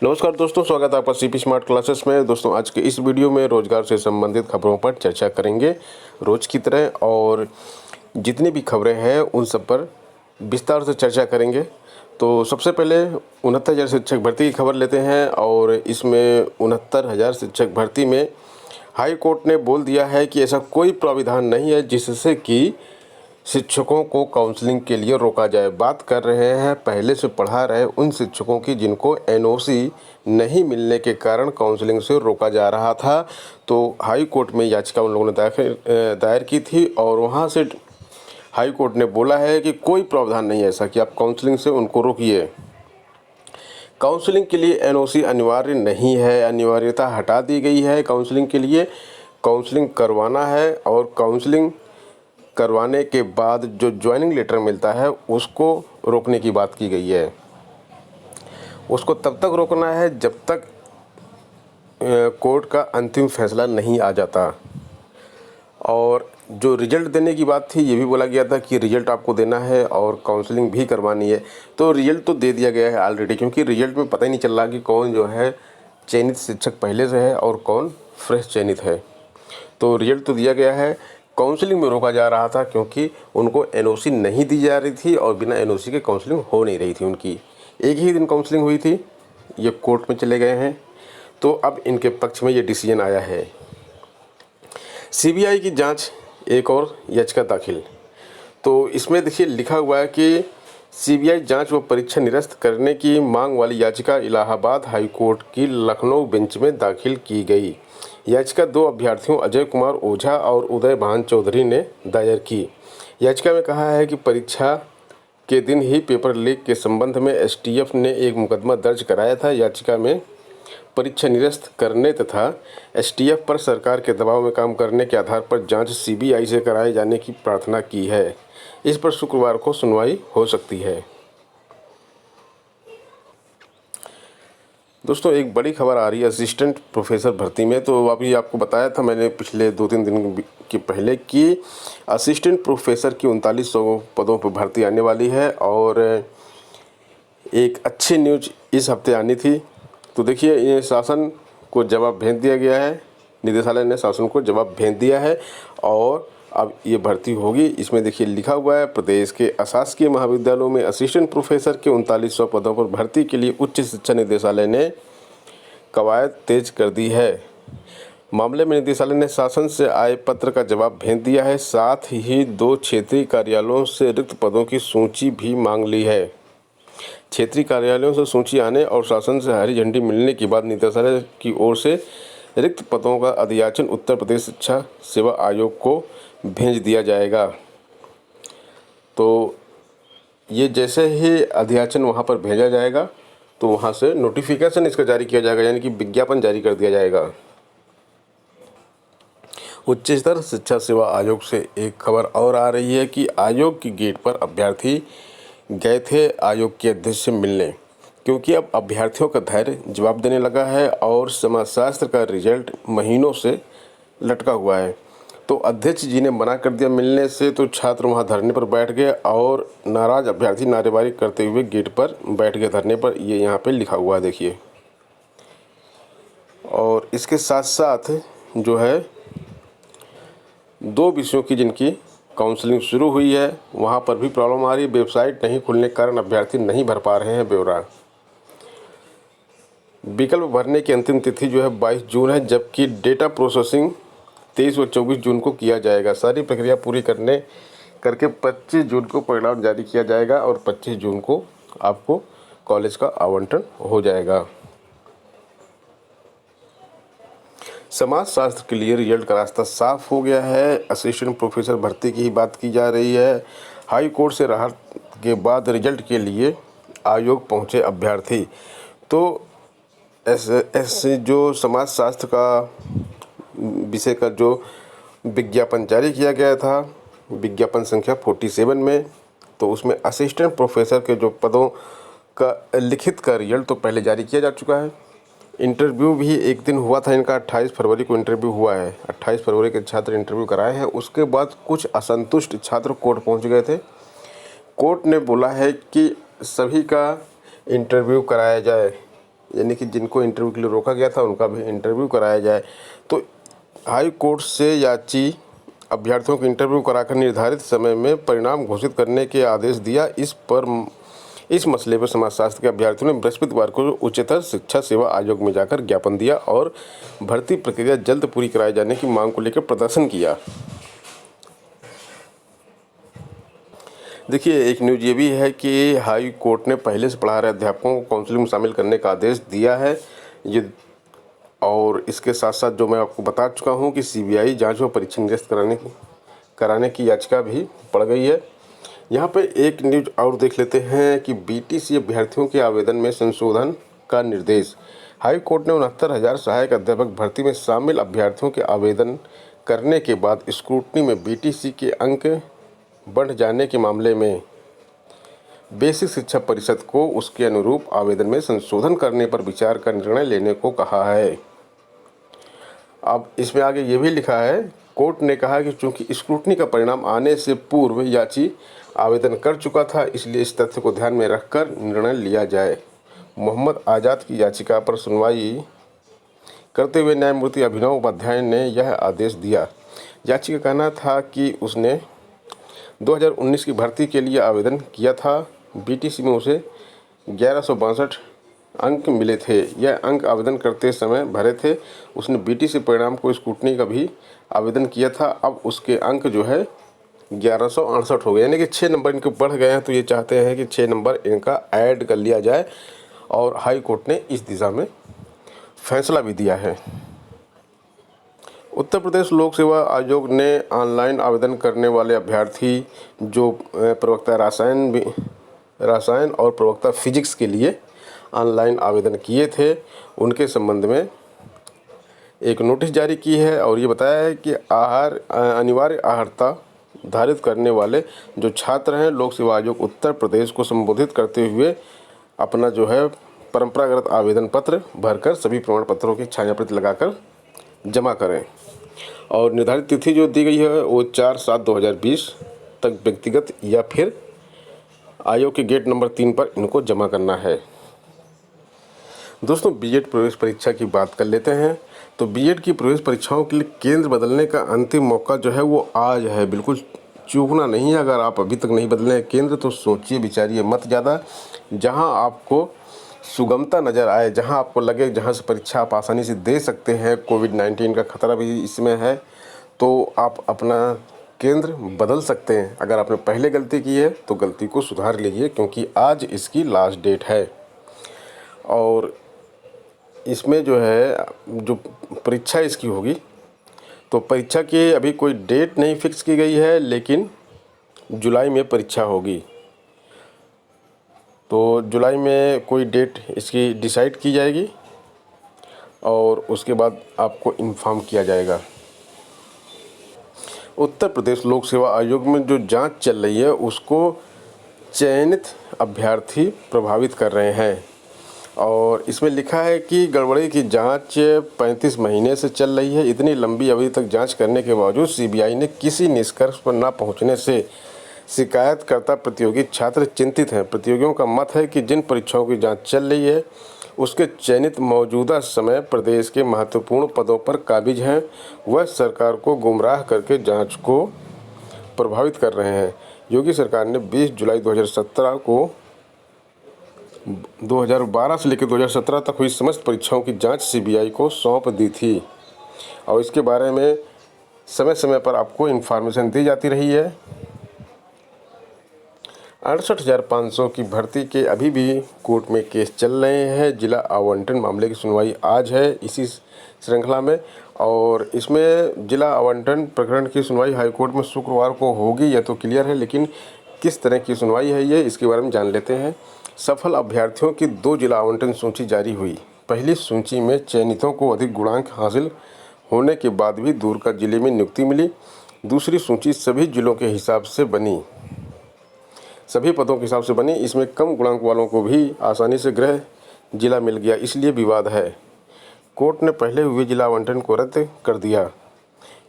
नमस्कार दोस्तों, स्वागत है आपका सीपी स्मार्ट क्लासेस में। दोस्तों आज के इस वीडियो में रोजगार से संबंधित खबरों पर चर्चा करेंगे रोज की तरह, और जितनी भी खबरें हैं उन सब पर विस्तार से चर्चा करेंगे। तो सबसे पहले 69,000 शिक्षक भर्ती की खबर लेते हैं, और इसमें 69,000 शिक्षक भर्ती में हाई कोर्ट ने बोल दिया है कि ऐसा कोई प्राविधान नहीं है जिससे कि शिक्षकों को काउंसलिंग के लिए रोका जाए। बात कर रहे हैं पहले से पढ़ा रहे उन शिक्षकों की जिनको एनओसी नहीं मिलने के कारण काउंसलिंग से रोका जा रहा था। तो हाई कोर्ट में याचिका उन लोगों ने दायर की थी, और वहां से हाई कोर्ट ने बोला है कि कोई प्रावधान नहीं है ऐसा कि आप काउंसलिंग से उनको रोकिए। काउंसलिंग के लिए एनओसी अनिवार्य नहीं है, अनिवार्यता हटा दी गई है। काउंसलिंग के लिए काउंसलिंग करवाना है, और काउंसलिंग करवाने के बाद जो ज्वाइनिंग लेटर मिलता है उसको रोकने की बात की गई है। उसको तब तक रोकना है जब तक कोर्ट का अंतिम फैसला नहीं आ जाता। और जो रिजल्ट देने की बात थी ये भी बोला गया था कि रिजल्ट आपको देना है और काउंसलिंग भी करवानी है। तो रिजल्ट तो दे दिया गया है ऑलरेडी, क्योंकि रिजल्ट में पता ही नहीं चल रहा कि कौन जो है चयनित शिक्षक पहले से है और कौन फ्रेश चयनित है। तो रिजल्ट तो दिया गया है। काउंसलिंग में रोका जा रहा था क्योंकि उनको एनओसी नहीं दी जा रही थी, और बिना एनओसी के काउंसलिंग हो नहीं रही थी उनकी। एक ही दिन काउंसलिंग हुई थी, ये कोर्ट में चले गए हैं। तो अब इनके पक्ष में ये डिसीजन आया है। सीबीआई की जांच एक और याचिका दाखिल। तो इसमें देखिए लिखा हुआ है कि सीबीआई जांच व परीक्षा निरस्त करने की मांग वाली याचिका इलाहाबाद हाई कोर्ट की लखनऊ बेंच में दाखिल की गई। याचिका 2 अभ्यर्थियों अजय कुमार ओझा और उदय भान चौधरी ने दायर की। याचिका में कहा है कि परीक्षा के दिन ही पेपर लीक के संबंध में एसटीएफ ने एक मुकदमा दर्ज कराया था। याचिका में परीक्षा निरस्त करने तथा एसटीएफ पर सरकार के दबाव में काम करने के आधार पर जांच सीबीआई से कराए जाने की प्रार्थना की है। इस पर शुक्रवार को सुनवाई हो सकती है। दोस्तों एक बड़ी खबर आ रही है असिस्टेंट प्रोफेसर भर्ती में। तो अभी आपको बताया था मैंने पिछले 2-3 दिन के पहले कि असिस्टेंट प्रोफेसर की 3900 पदों पर भर्ती आने वाली है, और एक अच्छी न्यूज इस हफ्ते आनी थी। तो देखिए ये शासन को जवाब भेज दिया गया है, निदेशालय ने शासन को जवाब भेज दिया है, और अब ये भर्ती होगी। इसमें देखिए लिखा हुआ है प्रदेश के अशासकीय महाविद्यालयों में असिस्टेंट प्रोफेसर के 3900 पदों पर भर्ती के लिए उच्च शिक्षा निदेशालय ने कवायद तेज कर दी है। मामले में निदेशालय ने शासन से आए पत्र का जवाब भेज दिया है। साथ ही 2 क्षेत्रीय कार्यालयों से रिक्त पदों की सूची भी मांग ली है। क्षेत्रीय कार्यालयों से सूची आने और शासन से हरी झंडी मिलने के बाद निदेशालय की ओर से रिक्त पदों का अधियाचन उत्तर प्रदेश शिक्षा सेवा आयोग को भेज दिया जाएगा। तो ये जैसे ही अधियाचन वहाँ पर भेजा जाएगा तो वहाँ से नोटिफिकेशन इसका जारी किया जाएगा, यानी कि विज्ञापन जारी कर दिया जाएगा। उच्चतर शिक्षा सेवा आयोग से एक खबर और आ रही है कि आयोग की गेट पर अभ्यर्थी गए थे आयोग के अध्यक्ष से मिलने, क्योंकि अब अभ्यर्थियों का धैर्य जवाब देने लगा है और समाजशास्त्र का रिजल्ट महीनों से लटका हुआ है। तो अध्यक्ष जी ने मना कर दिया मिलने से, तो छात्र वहां धरने पर बैठ गए, और नाराज अभ्यर्थी नारेबाजी करते हुए गेट पर बैठ गए धरने पर। ये यहाँ पे लिखा हुआ है देखिए। और इसके साथ साथ जो है 2 विषयों की जिनकी काउंसलिंग शुरू हुई है वहाँ पर भी प्रॉब्लम आ रही है। वेबसाइट नहीं खुलने के कारण अभ्यर्थी नहीं भर पा रहे हैं ब्यौरा। विकल्प भरने की अंतिम तिथि जो है 22 जून है, जबकि डेटा प्रोसेसिंग 23 व 24 जून को किया जाएगा। सारी प्रक्रिया पूरी करके 25 जून को परिणाम जारी किया जाएगा, और 25 जून को आपको कॉलेज का आवंटन हो जाएगा। समाज शास्त्र के लिए रिजल्ट का रास्ता साफ हो गया है। असिस्टेंट प्रोफेसर भर्ती की ही बात की जा रही है। हाई कोर्ट से राहत के बाद रिजल्ट के लिए आयोग पहुंचे अभ्यर्थी। तो ऐसे जो समाज शास्त्र का विषय का जो विज्ञापन जारी किया गया था, विज्ञापन संख्या 47 में, तो उसमें असिस्टेंट प्रोफेसर के जो पदों का लिखित का रिजल्ट तो पहले जारी किया जा चुका है। इंटरव्यू भी एक दिन हुआ था इनका, 28 फरवरी को इंटरव्यू हुआ है। 28 फरवरी के छात्र इंटरव्यू कराए हैं। उसके बाद कुछ असंतुष्ट छात्र कोर्ट पहुंच गए थे। कोर्ट ने बोला है कि सभी का इंटरव्यू कराया जाए, यानी कि जिनको इंटरव्यू के लिए रोका गया था उनका भी इंटरव्यू कराया जाए। तो हाई कोर्ट से याची अभ्यर्थियों को इंटरव्यू कराकर निर्धारित समय में परिणाम घोषित करने के आदेश दिया। इस मसले पर समाजशास्त्र के अभ्यर्थियों ने बृहस्पतिवार को उच्चतर शिक्षा सेवा आयोग में जाकर ज्ञापन दिया और भर्ती प्रक्रिया जल्द पूरी कराए जाने की मांग को लेकर प्रदर्शन किया। देखिए, एक न्यूज़ ये भी है कि हाई कोर्ट ने पहले से पढ़ा रहे अध्यापकों को काउंसलिंग में शामिल करने का आदेश दिया है। ये और इसके साथ साथ जो मैं आपको बता चुका हूँ कि सीबीआई जांच व परीक्षा निरस्त कराने की याचिका भी पड़ गई है। यहाँ पे एक न्यूज़ और देख लेते हैं कि बीटीसी अभ्यर्थियों के आवेदन में संशोधन का निर्देश। हाई कोर्ट ने 69,000 सहायक अध्यापक भर्ती में शामिल अभ्यर्थियों के आवेदन करने के बाद स्क्रूटनी में बीटीसी के अंक बढ़ जाने के मामले में बेसिक शिक्षा परिषद को उसके अनुरूप आवेदन में संशोधन करने पर विचार का निर्णय लेने को कहा है। अब इसमें आगे ये भी लिखा है, कोर्ट ने कहा कि चूंकि स्क्रूटनी का परिणाम आने से पूर्व याची आवेदन कर चुका था, इसलिए इस तथ्य को ध्यान में रखकर निर्णय लिया जाए। मोहम्मद आज़ाद की याचिका पर सुनवाई करते हुए न्यायमूर्ति अभिनव उपाध्याय ने यह आदेश दिया। याची का कहना था कि उसने 2019 की भर्ती के लिए आवेदन किया था। बीटीसी में उसे 1162 अंक मिले थे। यह अंक आवेदन करते समय भरे थे। उसने बीटीसी परिणाम को स्क्रूटनी का भी आवेदन किया था। अब उसके अंक जो है 1168 हो गए, यानी कि 6 नंबर इनके बढ़ गए हैं। तो ये चाहते हैं कि 6 नंबर इनका ऐड कर लिया जाए और हाई कोर्ट ने इस दिशा में फैसला भी दिया है। उत्तर प्रदेश लोक सेवा आयोग ने ऑनलाइन आवेदन करने वाले अभ्यर्थी जो प्रवक्ता रसायन और प्रवक्ता फिजिक्स के लिए ऑनलाइन आवेदन किए थे, उनके संबंध में एक नोटिस जारी की है और ये बताया है कि अनिवार्य अर्हता धारित करने वाले जो छात्र हैं, लोक सेवा आयोग उत्तर प्रदेश को संबोधित करते हुए अपना जो है परंपरागत आवेदन पत्र भरकर सभी प्रमाण पत्रों की छायाप्रति लगाकर जमा करें और निर्धारित तिथि जो दी गई है वो 4/7/2020 तक व्यक्तिगत या फिर आयोग के गेट नंबर 3 पर इनको जमा करना है। दोस्तों, बीएड प्रवेश परीक्षा की बात कर लेते हैं। तो बीएड की प्रवेश परीक्षाओं के लिए केंद्र बदलने का अंतिम मौका जो है वो आज है। बिल्कुल चूकना नहीं है। अगर आप अभी तक नहीं बदले हैं केंद्र तो सोचिए विचारिए मत ज़्यादा। जहां आपको सुगमता नज़र आए, जहां आपको लगे जहां से परीक्षा आप आसानी से दे सकते हैं, कोविड-19 का खतरा भी इसमें है, तो आप अपना केंद्र बदल सकते हैं। अगर आपने पहले गलती की है तो गलती को सुधार लीजिए, क्योंकि आज इसकी लास्ट डेट है। और इसमें जो है जो परीक्षा इसकी होगी, तो परीक्षा की अभी कोई डेट नहीं फिक्स की गई है, लेकिन जुलाई में परीक्षा होगी। तो जुलाई में कोई डेट इसकी डिसाइड की जाएगी और उसके बाद आपको इन्फॉर्म किया जाएगा। उत्तर प्रदेश लोक सेवा आयोग में जो जांच चल रही है उसको चयनित अभ्यर्थी प्रभावित कर रहे हैं और इसमें लिखा है कि गड़बड़ी की जांच 35 महीने से चल रही है। इतनी लंबी अवधि तक जांच करने के बावजूद सीबीआई ने किसी निष्कर्ष पर न पहुंचने से शिकायतकर्ता प्रतियोगी छात्र चिंतित हैं। प्रतियोगियों का मत है कि जिन परीक्षाओं की जांच चल रही है उसके चयनित मौजूदा समय प्रदेश के महत्वपूर्ण पदों पर काबिज हैं। वह सरकार को गुमराह करके जांच को प्रभावित कर रहे हैं। योगी सरकार ने 20 जुलाई 2017 को 2012 से लेकर 2017 तक हुई समस्त परीक्षाओं की जांच सीबीआई को सौंप दी थी और इसके बारे में समय समय पर आपको इन्फॉर्मेशन दी जाती रही है। 68,500 की भर्ती के अभी भी कोर्ट में केस चल रहे हैं। जिला आवंटन मामले की सुनवाई आज है इसी श्रृंखला में और इसमें जिला आवंटन प्रकरण की सुनवाई हाईकोर्ट में शुक्रवार को होगी। यह तो क्लियर है, लेकिन किस तरह की सुनवाई है ये इसके बारे में जान लेते हैं। सफल अभ्यर्थियों की 2 जिला आवंटन सूची जारी हुई। पहली सूची में चयनितों को अधिक गुणांक हासिल होने के बाद भी दूर का जिले में नियुक्ति मिली। दूसरी सूची सभी जिलों के हिसाब से बनी, सभी पदों के हिसाब से बनी। इसमें कम गुणांक वालों को भी आसानी से गृह जिला मिल गया, इसलिए विवाद है। कोर्ट ने पहले हुए जिला आवंटन को रद्द कर दिया।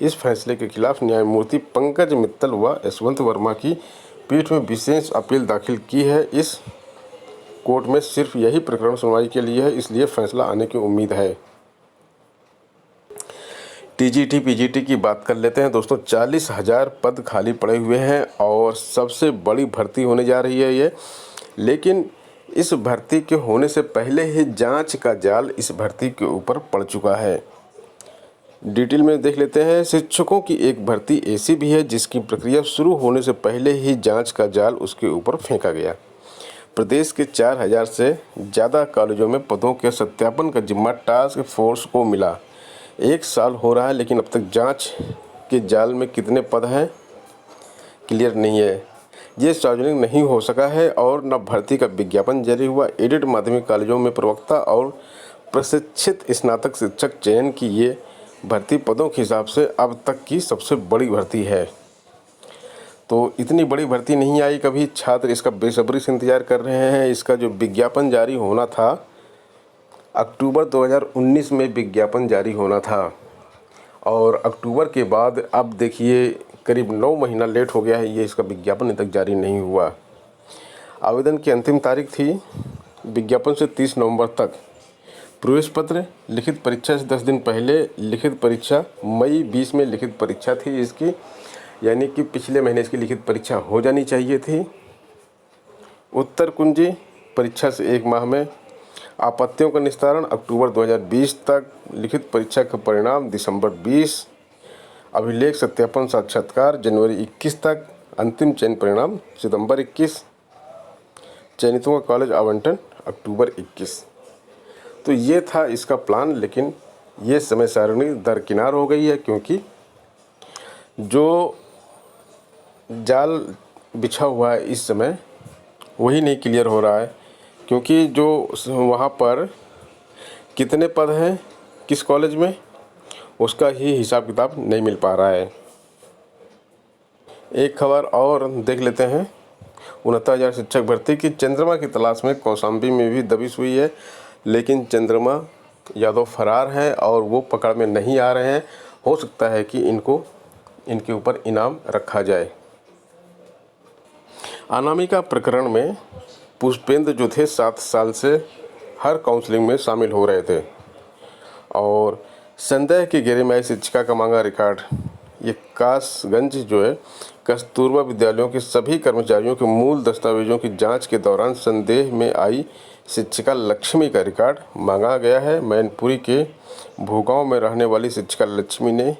इस फैसले के खिलाफ न्यायमूर्ति पंकज मित्तल व यशवंत वर्मा की पीठ में विशेष अपील दाखिल की है। इस कोर्ट में सिर्फ यही प्रकरण सुनवाई के लिए है, इसलिए फैसला आने की उम्मीद है। टीजीटी पीजीटी की बात कर लेते हैं दोस्तों। 40,000 पद खाली पड़े हुए हैं और सबसे बड़ी भर्ती होने जा रही है ये। लेकिन इस भर्ती के होने से पहले ही जांच का जाल इस भर्ती के ऊपर पड़ चुका है। डिटेल में देख लेते हैं। शिक्षकों की एक भर्ती ऐसी भी है जिसकी प्रक्रिया शुरू होने से पहले ही जांच का जाल उसके ऊपर फेंका गया। प्रदेश के 4,000 से ज़्यादा कॉलेजों में पदों के सत्यापन का जिम्मा टास्क फोर्स को मिला। 1 साल हो रहा है लेकिन अब तक जांच के जाल में कितने पद हैं क्लियर नहीं है। ये सार्वजनिक नहीं हो सका है और न भर्ती का विज्ञापन जारी हुआ। एडेड माध्यमिक कॉलेजों में प्रवक्ता और प्रशिक्षित स्नातक शिक्षक चयन की ये भर्ती पदों के हिसाब से अब तक की सबसे बड़ी भर्ती है। तो इतनी बड़ी भर्ती नहीं आई कभी। छात्र इसका बेसब्री से इंतज़ार कर रहे हैं। इसका जो विज्ञापन जारी होना था, अक्टूबर 2019 में विज्ञापन जारी होना था और अक्टूबर के बाद अब देखिए करीब 9 महीना लेट हो गया है, ये इसका विज्ञापन अभी तक जारी नहीं हुआ। आवेदन की अंतिम तारीख थी विज्ञापन से 30 नवंबर तक। प्रवेश पत्र, लिखित परीक्षा से 10 दिन पहले लिखित परीक्षा, मई 20 में लिखित परीक्षा थी इसकी, यानी कि पिछले महीने इसकी लिखित परीक्षा हो जानी चाहिए थी। उत्तर कुंजी परीक्षा से 1 माह में। आपत्तियों का निस्तारण अक्टूबर 2020 तक। लिखित परीक्षा का परिणाम दिसंबर 20। अभिलेख सत्यापन साक्षात्कार जनवरी 21 तक। अंतिम चयन परिणाम सितंबर 21। चयनितों का कॉलेज आवंटन अक्टूबर 21। तो ये था इसका प्लान, लेकिन ये समय सारणी दरकिनार हो गई है क्योंकि जो जाल बिछा हुआ है इस समय वही नहीं क्लियर हो रहा है। क्योंकि जो वहाँ पर कितने पद हैं किस कॉलेज में, उसका ही हिसाब किताब नहीं मिल पा रहा है। एक खबर और देख लेते हैं। 69,000 शिक्षक भर्ती की। चंद्रमा की तलाश में कौशाम्बी में भी दबिश हुई है, लेकिन चंद्रमा यादव फरार हैं और वो पकड़ में नहीं आ रहे हैं। हो सकता है कि इनके ऊपर इनाम रखा जाए। अनामिका प्रकरण में पुष्पेंद्र जो थे 7 साल से हर काउंसलिंग में शामिल हो रहे थे और संदेह के घेरे में आई शिक्षिका का मांगा रिकॉर्ड। ये कासगंज जो है कस्तूरबा विद्यालयों के सभी कर्मचारियों के मूल दस्तावेजों की जांच के दौरान संदेह में आई शिक्षिका लक्ष्मी का रिकॉर्ड मांगा गया है। मैनपुरी के भूगांव में रहने वाली शिक्षिका लक्ष्मी ने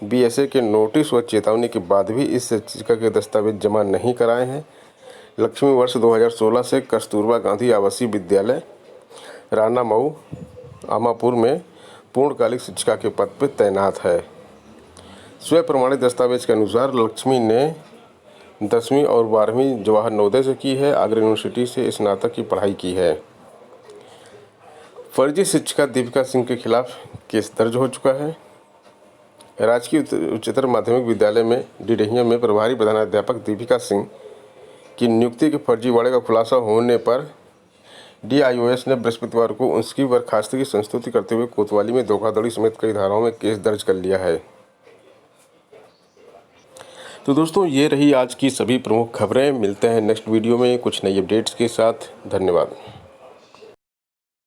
बीएसए के नोटिस व चेतावनी के बाद भी इस शिक्षिका के दस्तावेज जमा नहीं कराए हैं। लक्ष्मी वर्ष 2016 से कस्तूरबा गांधी आवासीय विद्यालय राना मऊ आमापुर में पूर्णकालिक शिक्षिका के पद पर तैनात है। स्व प्रमाणित दस्तावेज के अनुसार लक्ष्मी ने 10वीं और 12वीं जवाहर नवोदय से की है। आगरा यूनिवर्सिटी से स्नातक की पढ़ाई की है। फर्जी शिक्षिका दीपिका सिंह के खिलाफ केस दर्ज हो चुका है। राजकीय उच्चतर माध्यमिक विद्यालय में डिडहिया में प्रभारी प्रधानाध्यापक दीपिका सिंह की नियुक्ति के फर्जीवाड़े का खुलासा होने पर DIOS ने बृहस्पतिवार को उसकी बर्खास्तगी की संस्तुति करते हुए कोतवाली में धोखाधड़ी समेत कई धाराओं में केस दर्ज कर लिया है। तो दोस्तों ये रही आज की सभी प्रमुख खबरें। मिलते हैं नेक्स्ट वीडियो में कुछ नई अपडेट्स के साथ। धन्यवाद।